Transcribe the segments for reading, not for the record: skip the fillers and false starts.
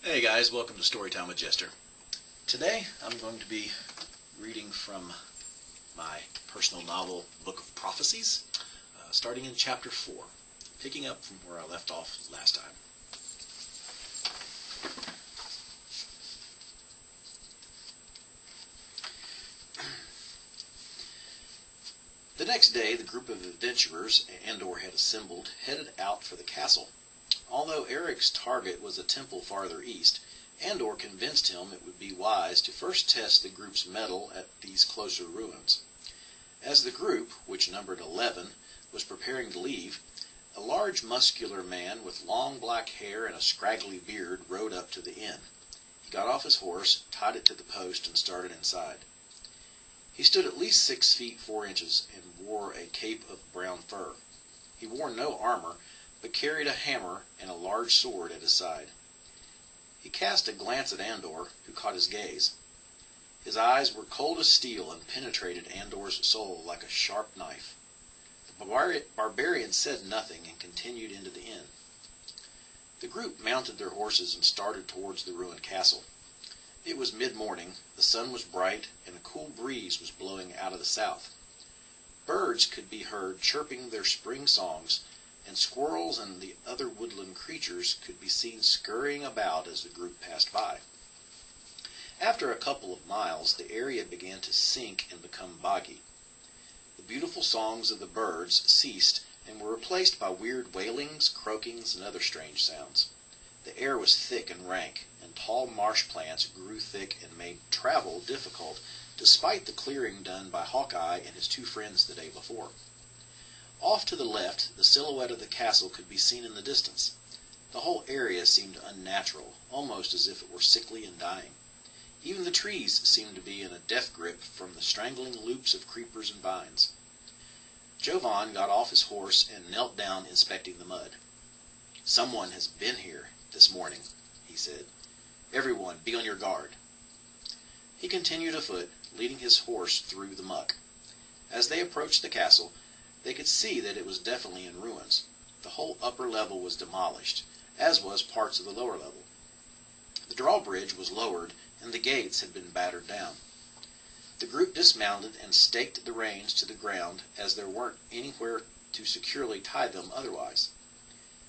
Hey guys, welcome to Storytime with Jester. Today I'm going to be reading from my personal novel, Book of Prophecies, starting in chapter 4, picking up from where I left off last time. The next day, the group of adventurers Andor had assembled headed out for the castle. Although Eric's target was a temple farther east, Andor convinced him it would be wise to first test the group's mettle at these closer ruins. As the group, which numbered 11, was preparing to leave, a large muscular man with long black hair and a scraggly beard rode up to the inn. He got off his horse, tied it to the post, and started inside. He stood at least 6 feet 4 inches and wore a cape of brown fur. He wore no armor, but carried a hammer and a large sword at his side. He cast a glance at Andor, who caught his gaze. His eyes were cold as steel and penetrated Andor's soul like a sharp knife. The barbarian said nothing and continued into the inn. The group mounted their horses and started towards the ruined castle. It was mid-morning, the sun was bright, and a cool breeze was blowing out of the south. Birds could be heard chirping their spring songs, and squirrels and the other woodland creatures could be seen scurrying about as the group passed by. After a couple of miles, the area began to sink and become boggy. The beautiful songs of the birds ceased and were replaced by weird wailings, croakings, and other strange sounds. The air was thick and rank, and tall marsh plants grew thick and made travel difficult, despite the clearing done by Hawkeye and his 2 friends the day before. Off to the left, the silhouette of the castle could be seen in the distance. The whole area seemed unnatural, almost as if it were sickly and dying. Even the trees seemed to be in a death grip from the strangling loops of creepers and vines. Jovan got off his horse and knelt down inspecting the mud. "Someone has been here this morning," he said. "Everyone, be on your guard." He continued afoot, leading his horse through the muck. As they approached the castle, they could see that it was definitely in ruins. The whole upper level was demolished, as was parts of the lower level. The drawbridge was lowered, and the gates had been battered down. The group dismounted and staked the reins to the ground, as there weren't anywhere to securely tie them otherwise.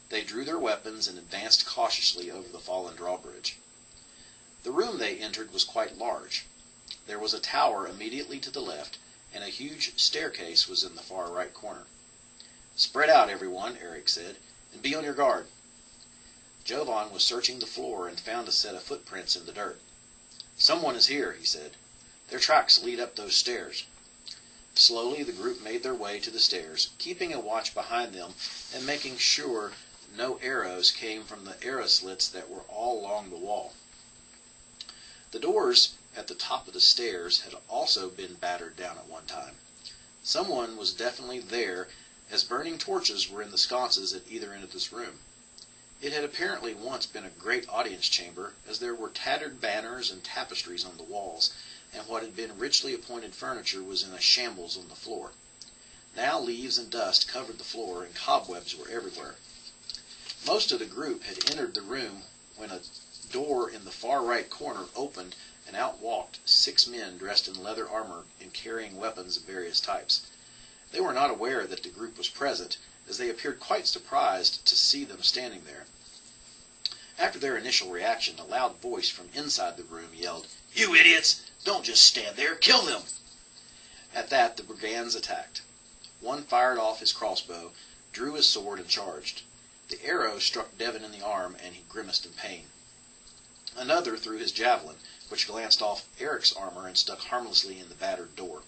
They drew their weapons and advanced cautiously over the fallen drawbridge. The room they entered was quite large. There was a tower immediately to the left, and a huge staircase was in the far right corner. "Spread out, everyone," Eric said, "and be on your guard." Jovan was searching the floor and found a set of footprints in the dirt. "Someone is here," he said. "Their tracks lead up those stairs." Slowly the group made their way to the stairs, keeping a watch behind them and making sure no arrows came from the arrow slits that were all along the wall. The doors at the top of the stairs had also been battered down at one time. Someone was definitely there, as burning torches were in the sconces at either end of this room. It had apparently once been a great audience chamber, as there were tattered banners and tapestries on the walls, and what had been richly appointed furniture was in a shambles on the floor. Now leaves and dust covered the floor, and cobwebs were everywhere. Most of the group had entered the room when a door in the far right corner opened, and out walked 6 men dressed in leather armor and carrying weapons of various types. They were not aware that the group was present, as they appeared quite surprised to see them standing there. After their initial reaction, a loud voice from inside the room yelled, "You idiots! Don't just stand there! Kill them!" At that, the brigands attacked. One fired off his crossbow, drew his sword, and charged. The arrow struck Devon in the arm, and he grimaced in pain. Another threw his javelin, which glanced off Eric's armor and stuck harmlessly in the battered door.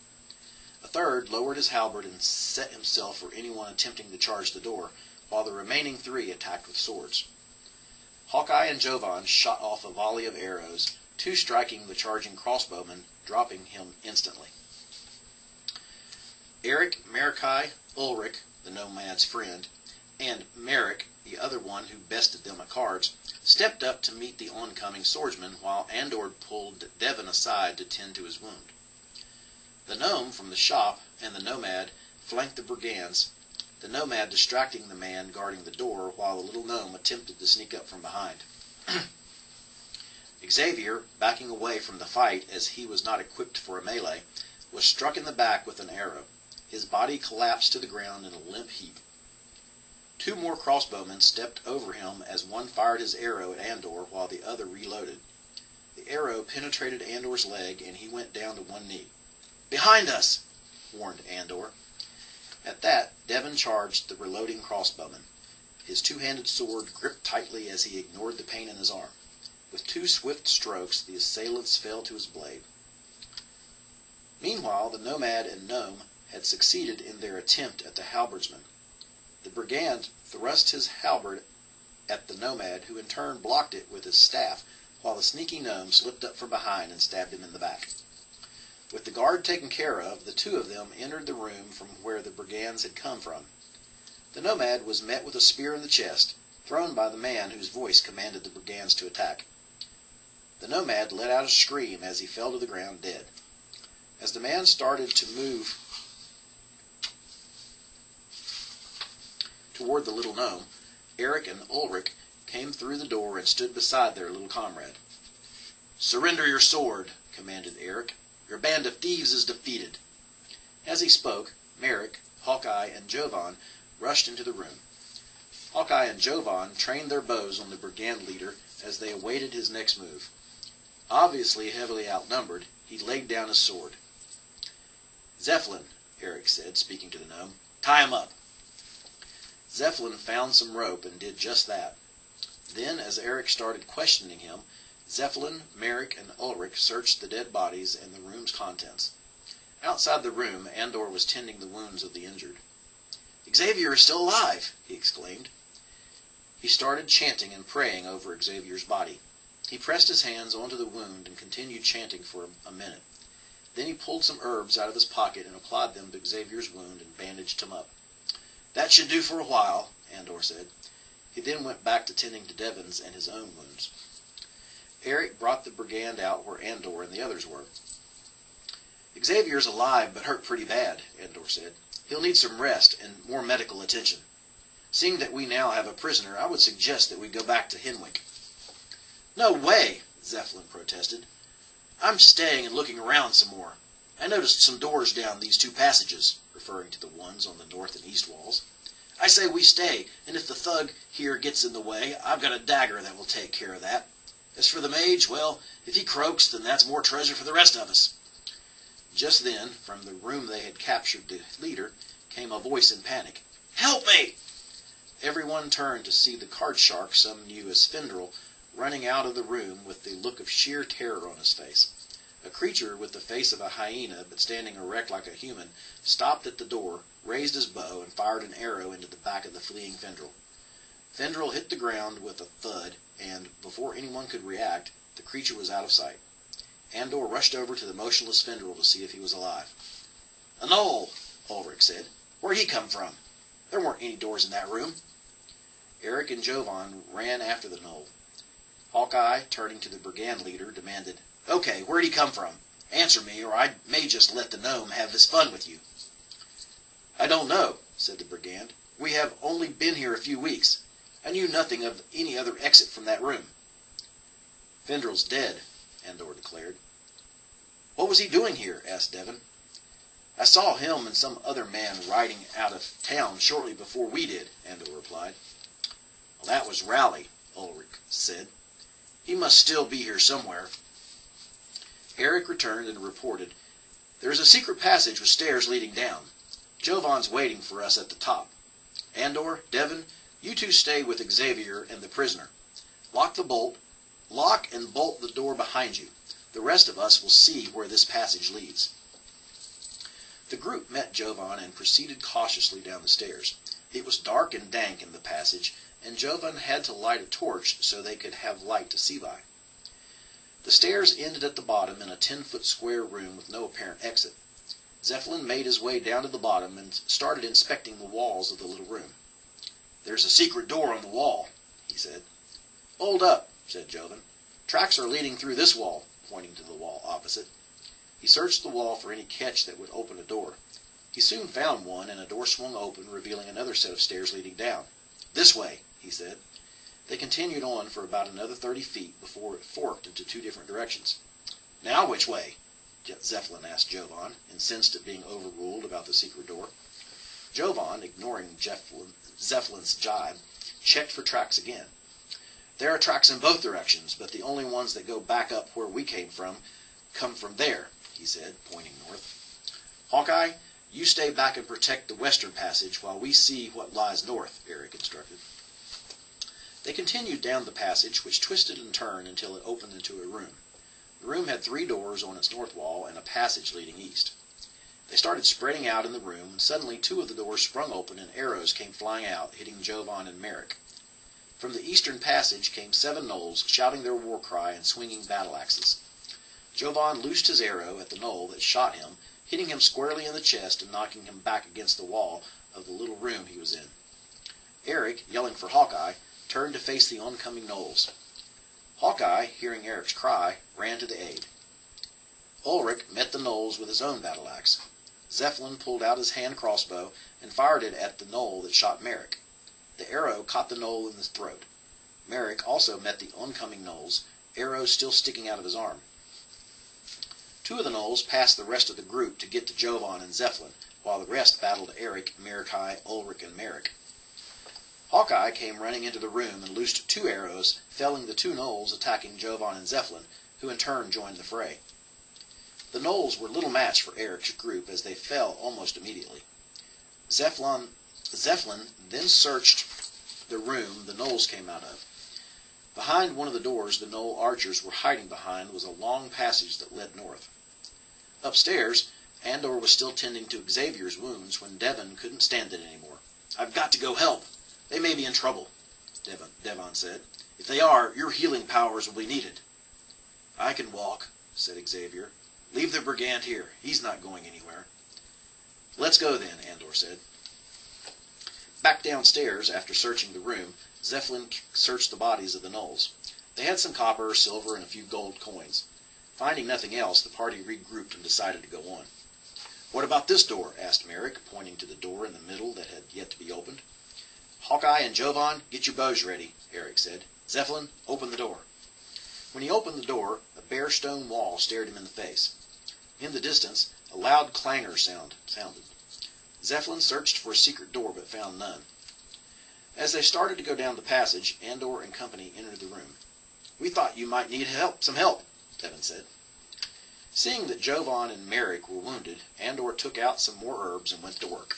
A third lowered his halberd and set himself for anyone attempting to charge the door, while the remaining 3 attacked with swords. Hawkeye and Jovan shot off a volley of arrows, 2 striking the charging crossbowman, dropping him instantly. Eric, Marikai, Ulrich, the nomad's friend, and Merrick, the other one who bested them at cards, stepped up to meet the oncoming swordsman, while Andor pulled Devon aside to tend to his wound. The gnome from the shop and the nomad flanked the brigands, the nomad distracting the man guarding the door while the little gnome attempted to sneak up from behind. Xavier, backing away from the fight as he was not equipped for a melee, was struck in the back with an arrow. His body collapsed to the ground in a limp heap. 2 more crossbowmen stepped over him as one fired his arrow at Andor while the other reloaded. The arrow penetrated Andor's leg and he went down to one knee. "Behind us!" warned Andor. At that, Devon charged the reloading crossbowman. His 2-handed sword gripped tightly as he ignored the pain in his arm. With 2 swift strokes, the assailants fell to his blade. Meanwhile, the nomad and gnome had succeeded in their attempt at the halberdsman. The brigand thrust his halberd at the nomad, who in turn blocked it with his staff, while the sneaky gnome slipped up from behind and stabbed him in the back. With the guard taken care of, the 2 of them entered the room from where the brigands had come from. The nomad was met with a spear in the chest, thrown by the man whose voice commanded the brigands to attack. The nomad let out a scream as he fell to the ground dead. As the man started to move toward the little gnome, Eric and Ulrich came through the door and stood beside their little comrade. "Surrender your sword," commanded Eric. "Your band of thieves is defeated." As he spoke, Merrick, Hawkeye, and Jovan rushed into the room. Hawkeye and Jovan trained their bows on the brigand leader as they awaited his next move. Obviously heavily outnumbered, he laid down his sword. "Zeppelin," Eric said, speaking to the gnome, "tie him up." Zeppelin found some rope and did just that. Then, as Eric started questioning him, Zeppelin, Merrick, and Ulrich searched the dead bodies and the room's contents. Outside the room, Andor was tending the wounds of the injured. "Xavier is still alive!" he exclaimed. He started chanting and praying over Xavier's body. He pressed his hands onto the wound and continued chanting for a minute. Then he pulled some herbs out of his pocket and applied them to Xavier's wound and bandaged him up. "That should do for a while," Andor said. He then went back to tending to Devon's and his own wounds. Eric brought the brigand out where Andor and the others were. "Xavier's alive, but hurt pretty bad," Andor said. "He'll need some rest and more medical attention. Seeing that we now have a prisoner, I would suggest that we go back to Henwick." "No way!" Zeppelin protested. "I'm staying and looking around some more. I noticed some doors down these 2 passages," referring to the ones on the north and east walls. "I say we stay, and if the thug here gets in the way, I've got a dagger that will take care of that. As for the mage, well, if he croaks, then that's more treasure for the rest of us." Just then, from the room they had captured the leader, came a voice in panic. "Help me!" Everyone turned to see the card shark some knew as Fendrel running out of the room with the look of sheer terror on his face. A creature with the face of a hyena but standing erect like a human stopped at the door, raised his bow, and fired an arrow into the back of the fleeing Fendrel. Fendrel hit the ground with a thud, and, before anyone could react, the creature was out of sight. Andor rushed over to the motionless Fendrel to see if he was alive. "A gnoll," Ulrich said. "Where'd he come from? There weren't any doors in that room." Eric and Jovan ran after the gnoll. Hawkeye, turning to the brigand leader, demanded, "Okay, where'd he come from? Answer me, or I may just let the gnome have his fun with you." "I don't know," said the brigand. "We have only been here a few weeks. I knew nothing of any other exit from that room." "Fendrel's dead," Andor declared. "What was he doing here?" asked Devon. "I saw him and some other man riding out of town shortly before we did," Andor replied. "Well, that was Rowley," Ulrich said. "He must still be here somewhere." Eric returned and reported, "There is a secret passage with stairs leading down. Jovan's waiting for us at the top. Andor, Devon, you 2 stay with Xavier and the prisoner. Lock and bolt the door behind you. The rest of us will see where this passage leads." The group met Jovan and proceeded cautiously down the stairs. It was dark and dank in the passage, and Jovan had to light a torch so they could have light to see by. The stairs ended at the bottom in a 10-foot square room with no apparent exit. Zeppelin made his way down to the bottom and started inspecting the walls of the little room. "There's a secret door on the wall," he said. "Hold up," said Jovan. "Tracks are leading through this wall," pointing to the wall opposite. He searched the wall for any catch that would open a door. He soon found one, and a door swung open, revealing another set of stairs leading down. "This way," he said. They continued on for about another 30 feet before it forked into two different directions. "Now which way?" Zephlin asked Jovan, incensed at being overruled about the secret door. Jovan, ignoring Zephlin's jibe, checked for tracks again. "There are tracks in both directions, but the only ones that go back up where we come from there," he said, pointing north. "Hawkeye, you stay back and protect the western passage while we see what lies north," Eric instructed. They continued down the passage, which twisted and turned until it opened into a room. The room had 3 doors on its north wall and a passage leading east. They started spreading out in the room, and suddenly 2 of the doors sprung open and arrows came flying out, hitting Jovan and Merrick. From the eastern passage came 7 gnolls, shouting their war cry and swinging battle axes. Jovan loosed his arrow at the gnoll that shot him, hitting him squarely in the chest and knocking him back against the wall of the little room he was in. Eric, yelling for Hawkeye, turned to face the oncoming gnolls. Hawkeye, hearing Eric's cry, ran to the aid. Ulrich met the gnolls with his own battle axe. Zephlin pulled out his hand crossbow and fired it at the gnoll that shot Merrick. The arrow caught the gnoll in the throat. Merrick also met the oncoming gnolls, arrows still sticking out of his arm. 2 of the gnolls passed the rest of the group to get to Jovan and Zephlin, while the rest battled Eric, Mordecai, Ulrich, and Merrick. Hawkeye came running into the room and loosed 2 arrows, felling the 2 gnolls attacking Jovan and Zephlin, who in turn joined the fray. The gnolls were little match for Eric's group, as they fell almost immediately. Zephlin then searched the room the gnolls came out of. Behind one of the doors the gnoll archers were hiding behind was a long passage that led north. Upstairs, Andor was still tending to Xavier's wounds when Devon couldn't stand it anymore. "I've got to go help. They may be in trouble," Devon said. "If they are, your healing powers will be needed." "I can walk," said Xavier. "Leave the brigand here. He's not going anywhere." "Let's go then," Andor said. Back downstairs, after searching the room, Zephlin searched the bodies of the gnolls. They had some copper, silver, and a few gold coins. Finding nothing else, the party regrouped and decided to go on. "What about this door?" asked Merrick, pointing to the door in the middle that had yet to be opened. "Hawkeye and Jovan, get your bows ready," Eric said. "Zephlin, open the door." When he opened the door, a bare stone wall stared him in the face. In the distance, a loud clangor sounded. Zephlin searched for a secret door, but found none. As they started to go down the passage, Andor and company entered the room. "We thought you might need some help," Devon said. Seeing that Jovan and Merrick were wounded, Andor took out some more herbs and went to work.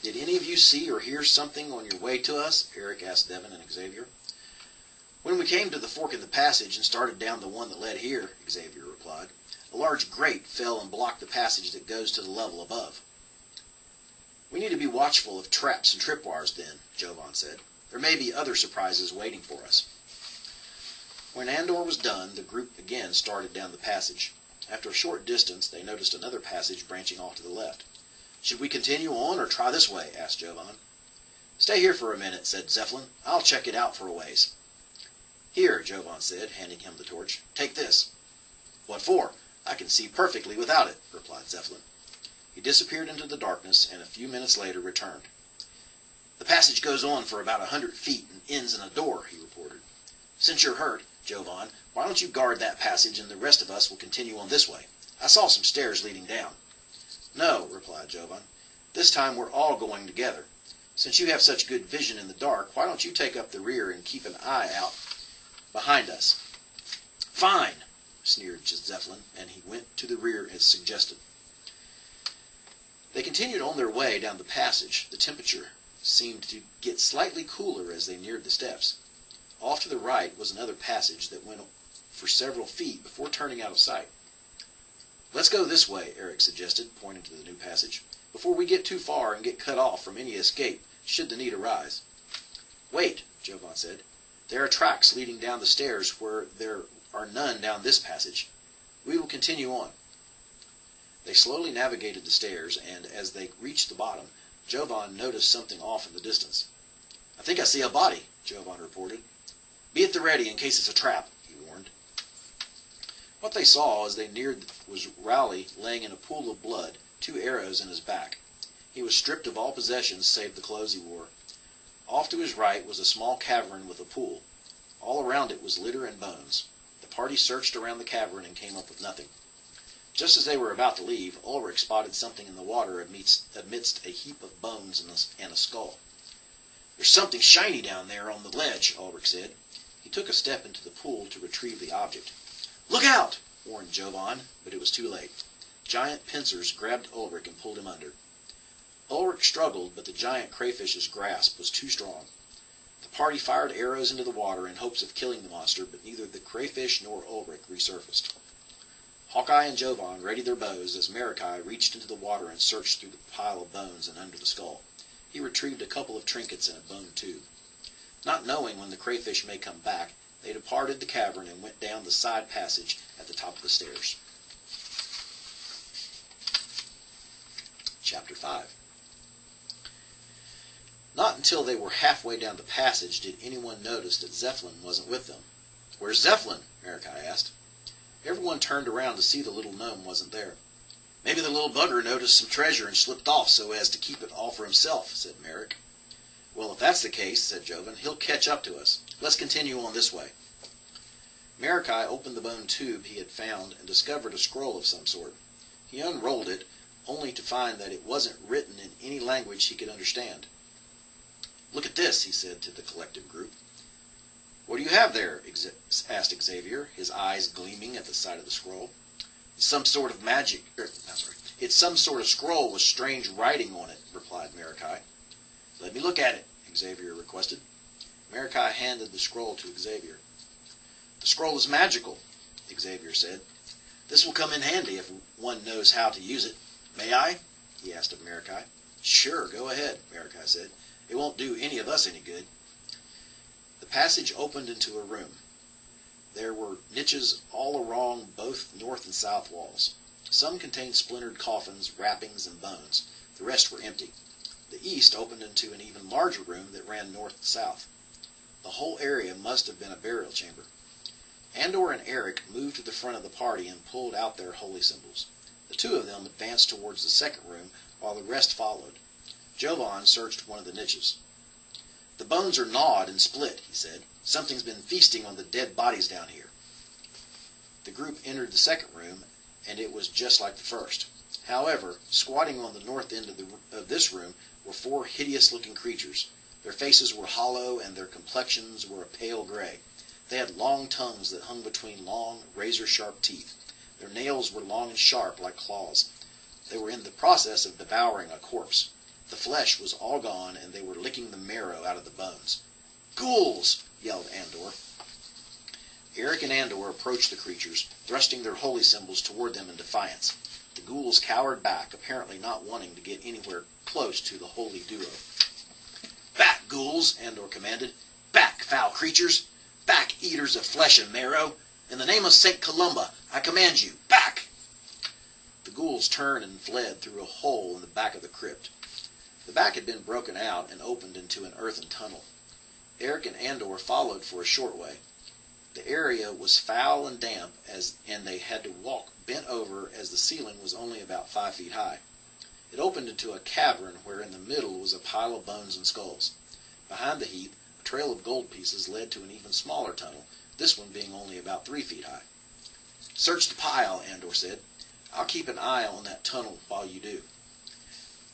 "Did any of you see or hear something on your way to us?" Eric asked Devon and Xavier. "When we came to the fork in the passage and started down the one that led here," Xavier replied, "a large grate fell and blocked the passage that goes to the level above." "We need to be watchful of traps and tripwires then," Jovan said. "There may be other surprises waiting for us." When Andor was done, the group again started down the passage. After a short distance, they noticed another passage branching off to the left. "Should we continue on or try this way?" asked Jovan. "Stay here for a minute," said Zephlin. "I'll check it out for a ways." "Here," Jovan said, handing him the torch. "Take this." "What for? I can see perfectly without it," replied Zephlin. He disappeared into the darkness, and a few minutes later returned. "The passage goes on for about 100 feet and ends in a door," he reported. "Since you're hurt, Jovan, why don't you guard that passage and the rest of us will continue on this way? I saw some stairs leading down." "No," replied Jovan. "This time we're all going together. Since you have such good vision in the dark, why don't you take up the rear and keep an eye out behind us?" "Fine," sneered Zephlin, and he went to the rear as suggested. They continued on their way down the passage. The temperature seemed to get slightly cooler as they neared the steps. Off to the right was another passage that went for several feet before turning out of sight. "Let's go this way," Eric suggested, pointing to the new passage, "before we get too far and get cut off from any escape, should the need arise." "Wait," Jovan said. "There are tracks leading down the stairs where there are none down this passage. We will continue on." They slowly navigated the stairs, and as they reached the bottom, Jovan noticed something off in the distance. "I think I see a body," Jovan reported. "Be at the ready in case it's a trap," he warned. What they saw as they neared was Rowley laying in a pool of blood, 2 arrows in his back. He was stripped of all possessions save the clothes he wore. Off to his right was a small cavern with a pool. All around it was litter and bones. The party searched around the cavern and came up with nothing. Just as they were about to leave, Ulrich spotted something in the water amidst a heap of bones and a skull. "There's something shiny down there on the ledge," Ulrich said. He took a step into the pool to retrieve the object. "Look out!" warned Jovan, but it was too late. Giant pincers grabbed Ulrich and pulled him under. Ulrich struggled, but the giant crayfish's grasp was too strong. The party fired arrows into the water in hopes of killing the monster, but neither the crayfish nor Ulrich resurfaced. Hawkeye and Jovan readied their bows as Marikai reached into the water and searched through the pile of bones and under the skull. He retrieved a couple of trinkets and a bone tube. Not knowing when the crayfish may come back, they departed the cavern and went down the side passage at the top of the stairs. Chapter 5. Not until they were halfway down the passage did anyone notice that Zeppelin wasn't with them. "Where's Zeppelin?" Marikai asked. Everyone turned around to see the little gnome wasn't there. "Maybe the little bugger noticed some treasure and slipped off so as to keep it all for himself," said Merrick. "Well, if that's the case," said Jovan, "he'll catch up to us. Let's continue on this way." Marikai opened the bone tube he had found and discovered a scroll of some sort. He unrolled it, only to find that it wasn't written in any language he could understand. "Look at this," he said to the collective group. "What do you have there?" asked Xavier, his eyes gleaming at the sight of the scroll. "It's some sort of magic. It's some sort of scroll with strange writing on it," replied Marikai. "Let me look at it," Xavier requested. Marikai handed the scroll to Xavier. "The scroll is magical," Xavier said. "This will come in handy if one knows how to use it. May I?" he asked of Marikai. "Sure, go ahead," Marikai said. "It won't do any of us any good." The passage opened into a room. There were niches all along both north and south walls. Some contained splintered coffins, wrappings, and bones. The rest were empty. The east opened into an even larger room that ran north and south. The whole area must have been a burial chamber. Andor and Eric moved to the front of the party and pulled out their holy symbols. The two of them advanced towards the second room, while the rest followed. Jovan searched one of the niches. "The bones are gnawed and split," he said. "Something's been feasting on the dead bodies down here." The group entered the second room, and it was just like the first. However, squatting on the north end of this room were four hideous-looking creatures. Their faces were hollow, and their complexions were a pale gray. They had long tongues that hung between long, razor-sharp teeth. Their nails were long and sharp, like claws. They were in the process of devouring a corpse. The flesh was all gone, and they were licking the marrow out of the bones. "Ghouls!" yelled Andor. Eric and Andor approached the creatures, thrusting their holy symbols toward them in defiance. The ghouls cowered back, apparently not wanting to get anywhere close to the holy duo. "Back, ghouls!" Andor commanded. "Back, foul creatures! Back, eaters of flesh and marrow! In the name of St. Columba, I command you, back!" The ghouls turned and fled through a hole in the back of the crypt. The back had been broken out and opened into an earthen tunnel. Eric and Andor followed for a short way. The area was foul and damp, and they had to walk bent over as the ceiling was only about 5 feet high. It opened into a cavern where in the middle was a pile of bones and skulls. Behind the heap, a trail of gold pieces led to an even smaller tunnel, this one being only about 3 feet high. "Search the pile," Andor said. "I'll keep an eye on that tunnel while you do."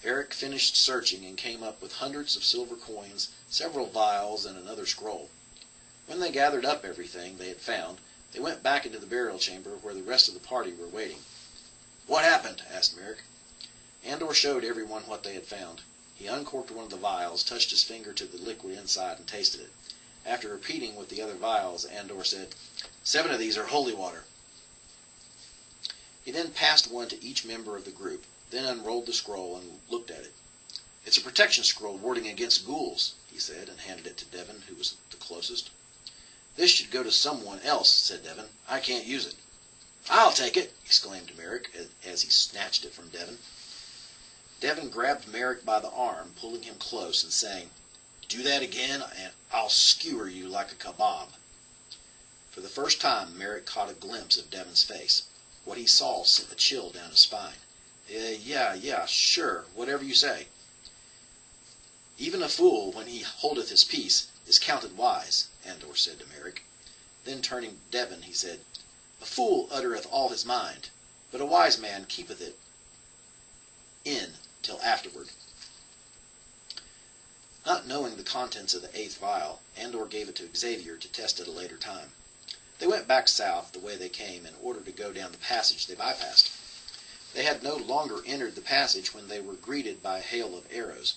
Eric finished searching and came up with hundreds of silver coins, several vials, and another scroll. When they gathered up everything they had found, they went back into the burial chamber where the rest of the party were waiting. "What happened?" asked Merrick. Andor showed everyone what they had found. He uncorked one of the vials, touched his finger to the liquid inside, and tasted it. After repeating with the other vials, Andor said, 7 of these are holy water." He then passed one to each member of the group, then unrolled the scroll and looked at it. "It's a protection scroll warding against ghouls," he said, and handed it to Devon, who was the closest. "This should go to someone else," said Devon. "I can't use it." "I'll take it!" exclaimed Merrick as he snatched it from Devon. Devon grabbed Merrick by the arm, pulling him close and saying, "Do that again, and I'll skewer you like a kebab." For the first time, Merrick caught a glimpse of Devon's face. What he saw sent a chill down his spine. Yeah, sure, whatever you say." "Even a fool, when he holdeth his peace, is counted wise," Andor said to Merrick. Then turning to Devon, he said, "A fool uttereth all his mind, but a wise man keepeth it in till afterward." Not knowing the contents of the 8th vial, Andor gave it to Xavier to test at a later time. They went back south the way they came in order to go down the passage they bypassed. They had no longer entered the passage when they were greeted by a hail of arrows.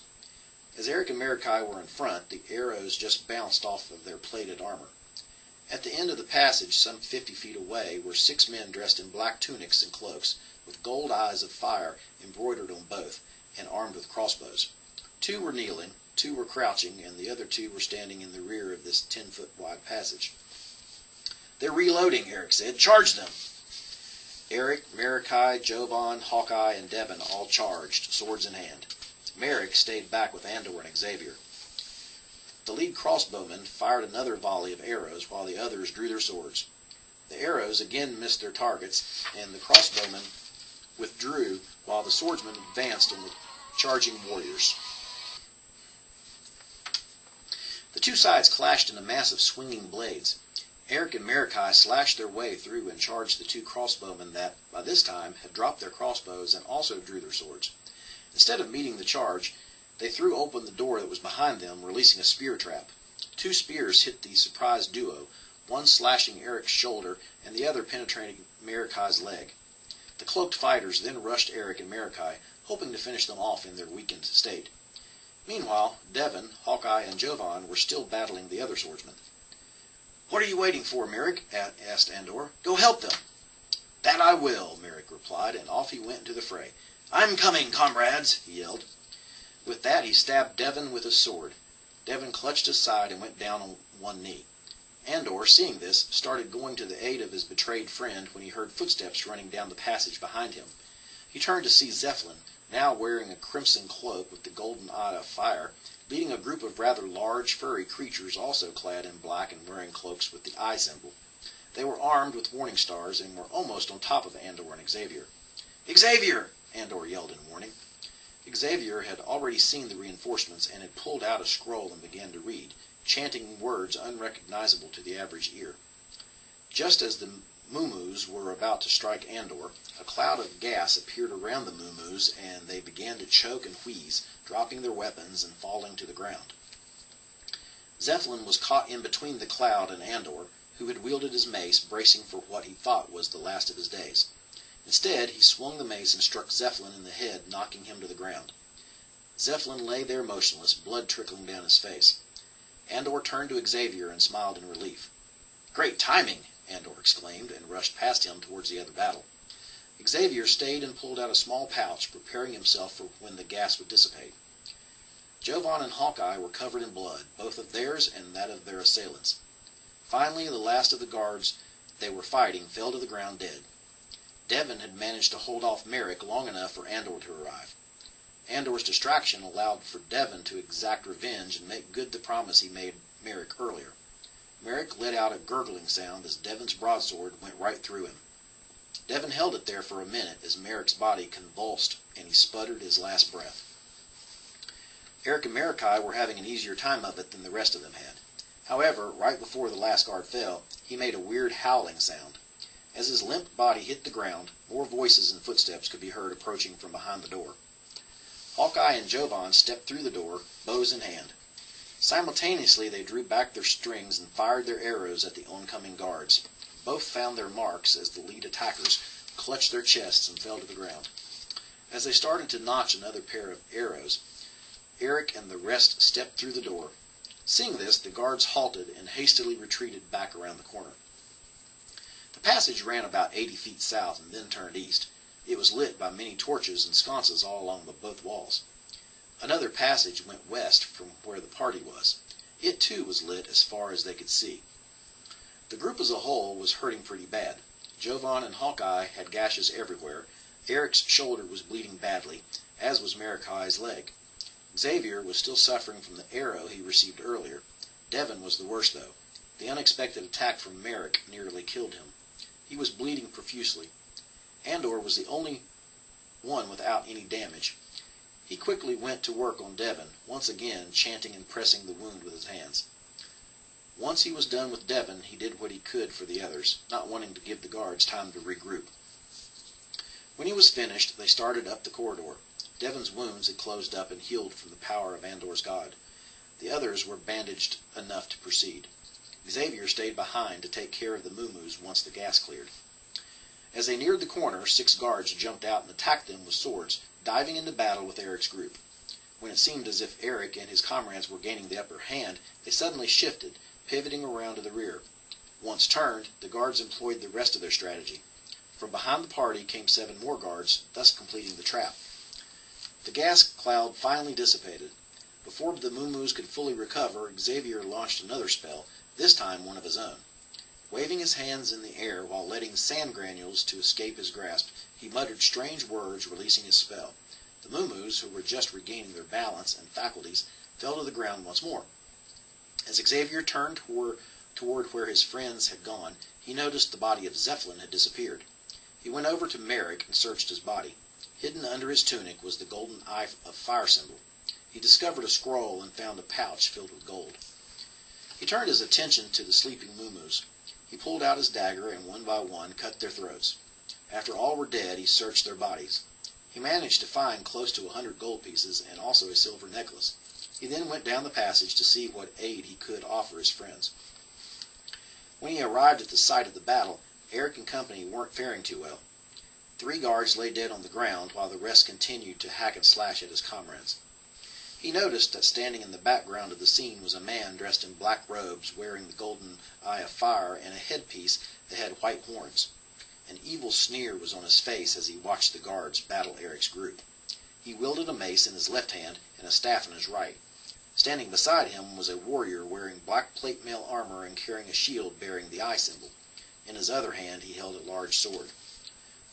As Eric and Marakai were in front, the arrows just bounced off of their plated armor. At the end of the passage, some 50 feet away, were 6 men dressed in black tunics and cloaks, with gold eyes of fire embroidered on both, and armed with crossbows. 2 were kneeling, 2 were crouching, and the other 2 were standing in the rear of this 10-foot wide passage. "They're reloading," Eric said. "Charge them!" Eric, Marakai, Jovan, Hawkeye, and Devon all charged, swords in hand. Merrick stayed back with Andor and Xavier. The lead crossbowman fired another volley of arrows while the others drew their swords. The arrows again missed their targets, and the crossbowmen withdrew while the swordsmen advanced on the charging warriors. The two sides clashed in a mass of swinging blades. Eric and Marakai slashed their way through and charged the 2 crossbowmen that, by this time, had dropped their crossbows and also drew their swords. Instead of meeting the charge, they threw open the door that was behind them, releasing a spear trap. 2 spears hit the surprised duo, one slashing Eric's shoulder and the other penetrating Marakai's leg. The cloaked fighters then rushed Eric and Marakai, hoping to finish them off in their weakened state. Meanwhile, Devon, Hawkeye, and Jovan were still battling the other swordsmen. "What are you waiting for, Merrick?" asked Andor. "Go help them." "That I will," Merrick replied, and off he went into the fray. "I'm coming, comrades!" he yelled. With that he stabbed Devon with his sword. Devon clutched his side and went down on one knee. Andor, seeing this, started going to the aid of his betrayed friend when he heard footsteps running down the passage behind him. He turned to see Zephlin, now wearing a crimson cloak with the golden eye of fire, leading a group of rather large, furry creatures also clad in black and wearing cloaks with the eye symbol. They were armed with warning stars and were almost on top of Andor and Xavier. "Xavier!" Andor yelled in warning. Xavier had already seen the reinforcements and had pulled out a scroll and began to read, chanting words unrecognizable to the average ear. Just as the Mumus were about to strike Andor, a cloud of gas appeared around the Mumus, and they began to choke and wheeze, dropping their weapons and falling to the ground. Zephlin was caught in between the cloud and Andor, who had wielded his mace, bracing for what he thought was the last of his days. Instead, he swung the mace and struck Zephlin in the head, knocking him to the ground. Zephlin lay there motionless, blood trickling down his face. Andor turned to Xavier and smiled in relief. "Great timing!" Andor exclaimed, and rushed past him towards the other battle. Xavier stayed and pulled out a small pouch, preparing himself for when the gas would dissipate. Jovan and Hawkeye were covered in blood, both of theirs and that of their assailants. Finally, the last of the guards they were fighting fell to the ground dead. Devon had managed to hold off Merrick long enough for Andor to arrive. Andor's distraction allowed for Devon to exact revenge and make good the promise he made Merrick earlier. Merrick let out a gurgling sound as Devon's broadsword went right through him. Devon held it there for a minute as Merrick's body convulsed and he sputtered his last breath. Eric and Marakai were having an easier time of it than the rest of them had. However, right before the last guard fell, he made a weird howling sound. As his limp body hit the ground, more voices and footsteps could be heard approaching from behind the door. Hawkeye and Jovan stepped through the door, bows in hand. Simultaneously they drew back their strings and fired their arrows at the oncoming guards. Both found their marks as the lead attackers clutched their chests and fell to the ground. As they started to notch another pair of arrows, Eric and the rest stepped through the door. Seeing this, the guards halted and hastily retreated back around the corner. The passage ran about 80 feet south and then turned east. It was lit by many torches and sconces all along both walls. Another passage went west from where the party was. It too was lit as far as they could see. The group as a whole was hurting pretty bad. Jovan and Hawkeye had gashes everywhere. Eric's shoulder was bleeding badly, as was Marakai's leg. Xavier was still suffering from the arrow he received earlier. Devon was the worst, though. The unexpected attack from Merrick nearly killed him. He was bleeding profusely. Andor was the only one without any damage. He quickly went to work on Devon, once again chanting and pressing the wound with his hands. Once he was done with Devon, he did what he could for the others, not wanting to give the guards time to regroup. When he was finished, they started up the corridor. Devon's wounds had closed up and healed from the power of Andor's god. The others were bandaged enough to proceed. Xavier stayed behind to take care of the moo-moos once the gas cleared. As they neared the corner, 6 guards jumped out and attacked them with swords, diving into battle with Eric's group. When it seemed as if Eric and his comrades were gaining the upper hand, they suddenly shifted, pivoting around to the rear. Once turned, the guards employed the rest of their strategy. From behind the party came 7 more guards, thus completing the trap. The gas cloud finally dissipated. Before the moo-moos could fully recover, Xavier launched another spell, this time one of his own. Waving his hands in the air while letting sand granules to escape his grasp, he muttered strange words, releasing his spell. The moo-moos, who were just regaining their balance and faculties, fell to the ground once more. As Xavier turned toward where his friends had gone, he noticed the body of Zeppelin had disappeared. He went over to Merrick and searched his body. Hidden under his tunic was the golden eye of fire symbol. He discovered a scroll and found a pouch filled with gold. He turned his attention to the sleeping moo-moos. He pulled out his dagger and one by one cut their throats. After all were dead, he searched their bodies. He managed to find close to 100 gold pieces and also a silver necklace. He then went down the passage to see what aid he could offer his friends. When he arrived at the site of the battle, Eric and company weren't faring too well. 3 guards lay dead on the ground while the rest continued to hack and slash at his comrades. He noticed that standing in the background of the scene was a man dressed in black robes, wearing the golden eye of fire and a headpiece that had white horns. An evil sneer was on his face as he watched the guards battle Eric's group. He wielded a mace in his left hand and a staff in his right. Standing beside him was a warrior wearing black plate mail armor and carrying a shield bearing the eye symbol. In his other hand he held a large sword.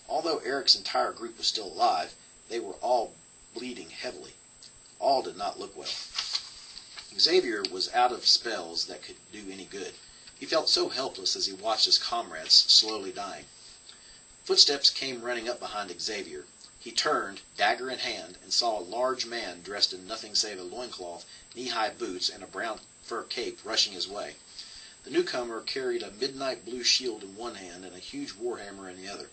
Although Eric's entire group was still alive, they were all bleeding heavily. All did not look well. Xavier was out of spells that could do any good. He felt so helpless as he watched his comrades slowly dying. Footsteps came running up behind Xavier. He turned, dagger in hand, and saw a large man dressed in nothing save a loincloth, knee-high boots, and a brown fur cape rushing his way. The newcomer carried a midnight blue shield in one hand and a huge warhammer in the other.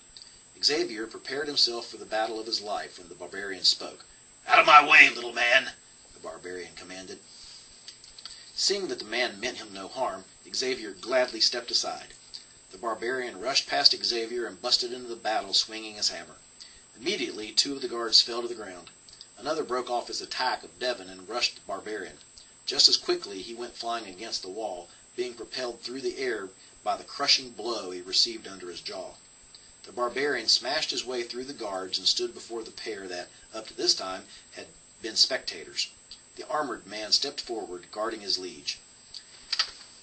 Xavier prepared himself for the battle of his life when the barbarian spoke. "Out of my way, little man," the barbarian commanded. Seeing that the man meant him no harm, Xavier gladly stepped aside. The barbarian rushed past Xavier and busted into the battle swinging his hammer. Immediately, 2 of the guards fell to the ground. Another broke off his attack of Devon and rushed the barbarian. Just as quickly he went flying against the wall, being propelled through the air by the crushing blow he received under his jaw. The barbarian smashed his way through the guards and stood before the pair that, up to this time, had been spectators. The armored man stepped forward, guarding his liege.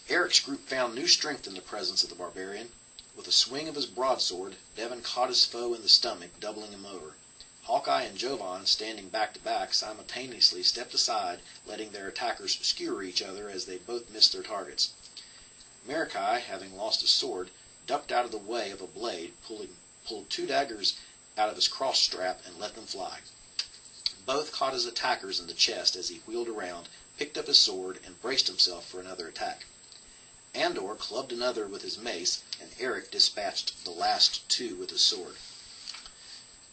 Eric's group found new strength in the presence of the barbarian. With a swing of his broadsword, Devon caught his foe in the stomach, doubling him over. Hawkeye and Jovan, standing back to back, simultaneously stepped aside, letting their attackers skewer each other as they both missed their targets. Marikai, having lost his sword, ducked out of the way of a blade, pulled 2 daggers out of his cross strap, and let them fly. Both caught his attackers in the chest as he wheeled around, picked up his sword, and braced himself for another attack. Andor clubbed another with his mace, and Eric dispatched the last 2 with his sword.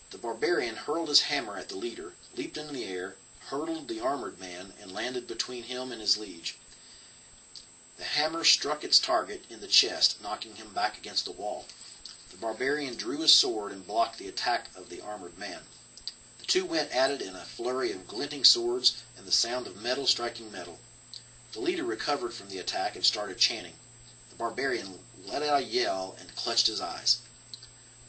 The barbarian hurled his hammer at the leader, leaped into the air, hurdled the armored man, and landed between him and his liege. The hammer struck its target in the chest, knocking him back against the wall. The barbarian drew his sword and blocked the attack of the armored man. The 2 went at it in a flurry of glinting swords and the sound of metal striking metal. The leader recovered from the attack and started chanting. The barbarian let out a yell and clutched his eyes.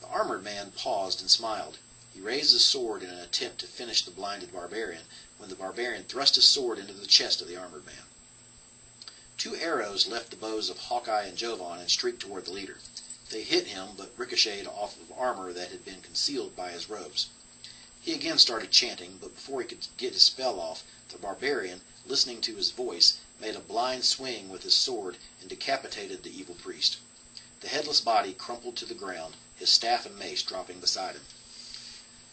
The armored man paused and smiled. He raised his sword in an attempt to finish the blinded barbarian, when the barbarian thrust his sword into the chest of the armored man. 2 arrows left the bows of Hawkeye and Jovan and streaked toward the leader. They hit him, but ricocheted off of armor that had been concealed by his robes. He again started chanting, but before he could get his spell off, the barbarian, listening to his voice, made a blind swing with his sword and decapitated the evil priest. The headless body crumpled to the ground, his staff and mace dropping beside him.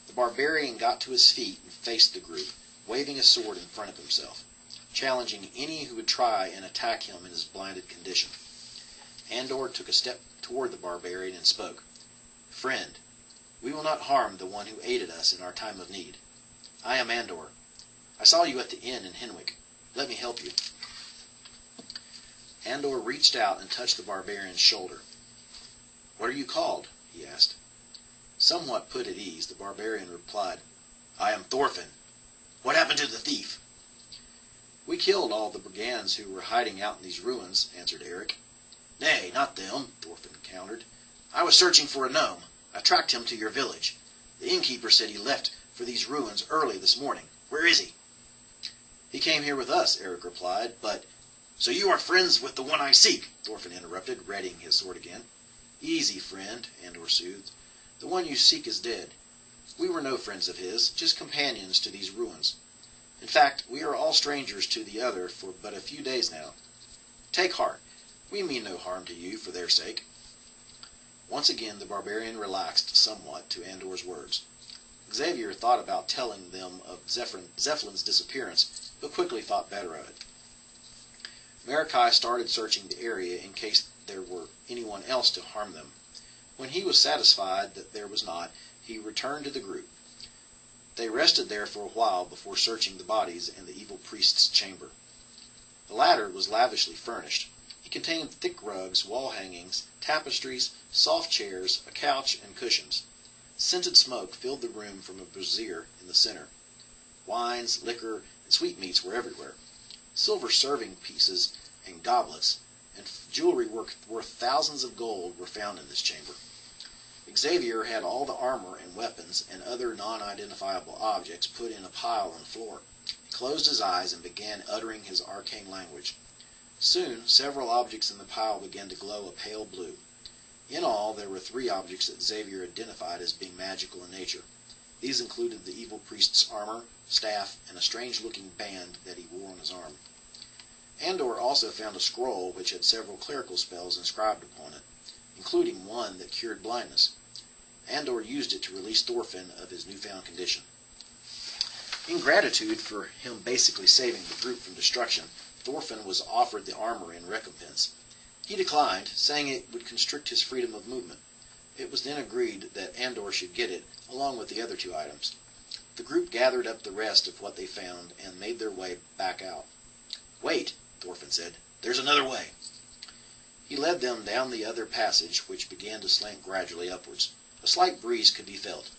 The barbarian got to his feet and faced the group, waving a sword in front of himself, challenging any who would try and attack him in his blinded condition. Andor took a step toward the barbarian and spoke. "Friend, we will not harm the one who aided us in our time of need. I am Andor. I saw you at the inn in Henwick. Let me help you." Andor reached out and touched the barbarian's shoulder. "What are you called?" he asked. Somewhat put at ease, the barbarian replied, "I am Thorfinn. What happened to the thief?" "We killed all the brigands who were hiding out in these ruins," answered Eric. "Nay, not them," Thorfinn countered. "I was searching for a gnome. I tracked him to your village. The innkeeper said he left for these ruins early this morning. Where is he?" "He came here with us," Eric replied, "but—" "So you are friends with the one I seek," Thorfinn interrupted, readying his sword again. "Easy, friend," Andor soothed. "The one you seek is dead. We were no friends of his, just companions to these ruins. In fact, we are all strangers to the other for but a few days now. Take heart. We mean no harm to you for their sake." Once again the barbarian relaxed somewhat to Andor's words. Xavier thought about telling them of Zephelin's disappearance, but quickly thought better of it. Marikai started searching the area in case there were anyone else to harm them. When he was satisfied that there was not, he returned to the group. They rested there for a while before searching the bodies in the evil priest's chamber. The latter was lavishly furnished. It contained thick rugs, wall hangings, tapestries, soft chairs, a couch, and cushions. Scented smoke filled the room from a brazier in the center. Wines, liquor, and sweetmeats were everywhere. Silver serving pieces and goblets, and jewelry worth thousands of gold were found in this chamber. Xavier had all the armor and weapons and other non-identifiable objects put in a pile on the floor. He closed his eyes and began uttering his arcane language. Soon, several objects in the pile began to glow a pale blue. In all, there were 3 objects that Xavier identified as being magical in nature. These included the evil priest's armor, staff, and a strange-looking band that he wore on his arm. Andor also found a scroll which had several clerical spells inscribed upon it, including one that cured blindness. Andor used it to release Thorfinn of his newfound condition. In gratitude for him basically saving the group from destruction, Thorfinn was offered the armor in recompense. He declined, saying it would constrict his freedom of movement. It was then agreed that Andor should get it, along with the other 2 items. The group gathered up the rest of what they found and made their way back out. "Wait," Thorfinn said. "There's another way." He led them down the other passage, which began to slant gradually upwards. A slight breeze could be felt.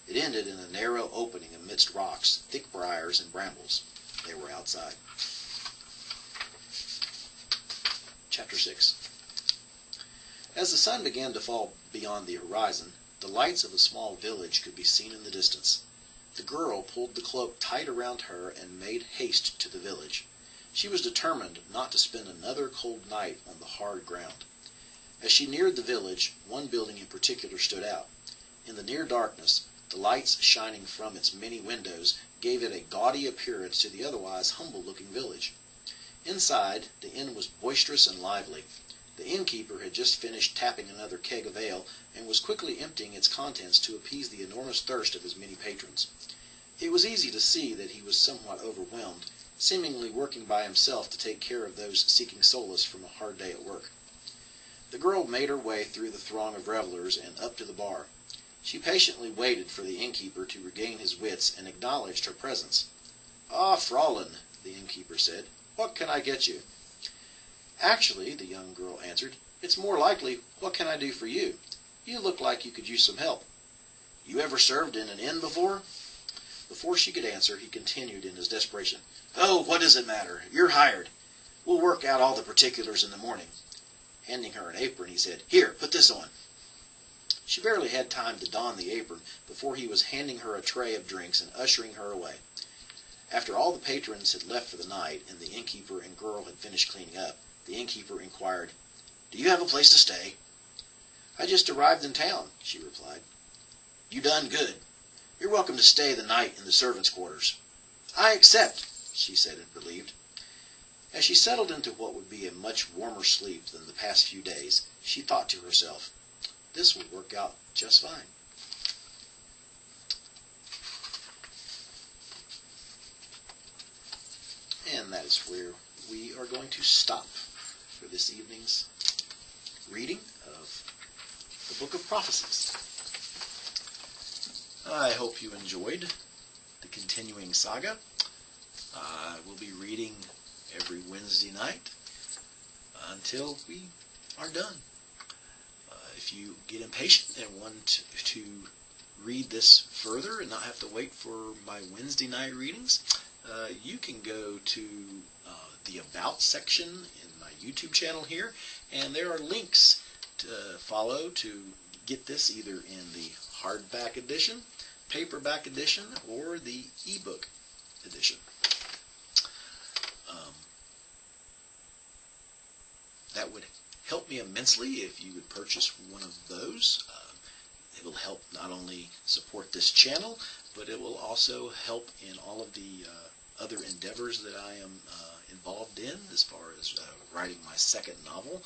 It ended in a narrow opening amidst rocks, thick briars, and brambles. They were outside. Chapter 6. As the sun began to fall beyond the horizon, the lights of a small village could be seen in the distance. The girl pulled the cloak tight around her and made haste to the village. She was determined not to spend another cold night on the hard ground. As she neared the village, one building in particular stood out. In the near darkness, the lights shining from its many windows gave it a gaudy appearance to the otherwise humble-looking village. Inside, the inn was boisterous and lively. The innkeeper had just finished tapping another keg of ale and was quickly emptying its contents to appease the enormous thirst of his many patrons. It was easy to see that he was somewhat overwhelmed, seemingly working by himself to take care of those seeking solace from a hard day at work. The girl made her way through the throng of revelers and up to the bar. She patiently waited for the innkeeper to regain his wits and acknowledged her presence. "Ah, Fraulein," the innkeeper said, "what can I get you?" "Actually," the young girl answered, "it's more likely, what can I do for you? You look like you could use some help. You ever served in an inn before?" Before she could answer, he continued in his desperation. "Oh, what does it matter? You're hired. We'll work out all the particulars in the morning." Handing her an apron, he said, "Here, put this on." She barely had time to don the apron before he was handing her a tray of drinks and ushering her away. After all the patrons had left for the night and the innkeeper and girl had finished cleaning up, the innkeeper inquired, "Do you have a place to stay?" "I just arrived in town," she replied. "You done good. You're welcome to stay the night in the servants' quarters." "I accept," she said, relieved. As she settled into what would be a much warmer sleep than the past few days, she thought to herself, "This will work out just fine." that is where we are going to stop for this evening's reading of the Book of Prophecies. I hope you enjoyed the continuing saga. I will be reading every Wednesday night until we are done. If you get impatient and want to read this further and not have to wait for my Wednesday night readings, you can go to the About section in my YouTube channel here, and there are links to follow to get this either in the hardback edition, paperback edition, or the ebook edition. That would help me immensely if you would purchase one of those. It will help not only support this channel, but it will also help in all of the other endeavors that I am involved in, as far as writing my second novel,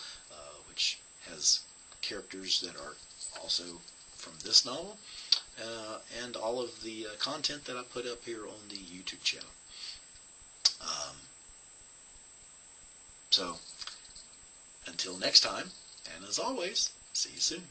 which has characters that are also from this novel, and all of the content that I put up here on the YouTube channel. So, until next time, and as always, see you soon.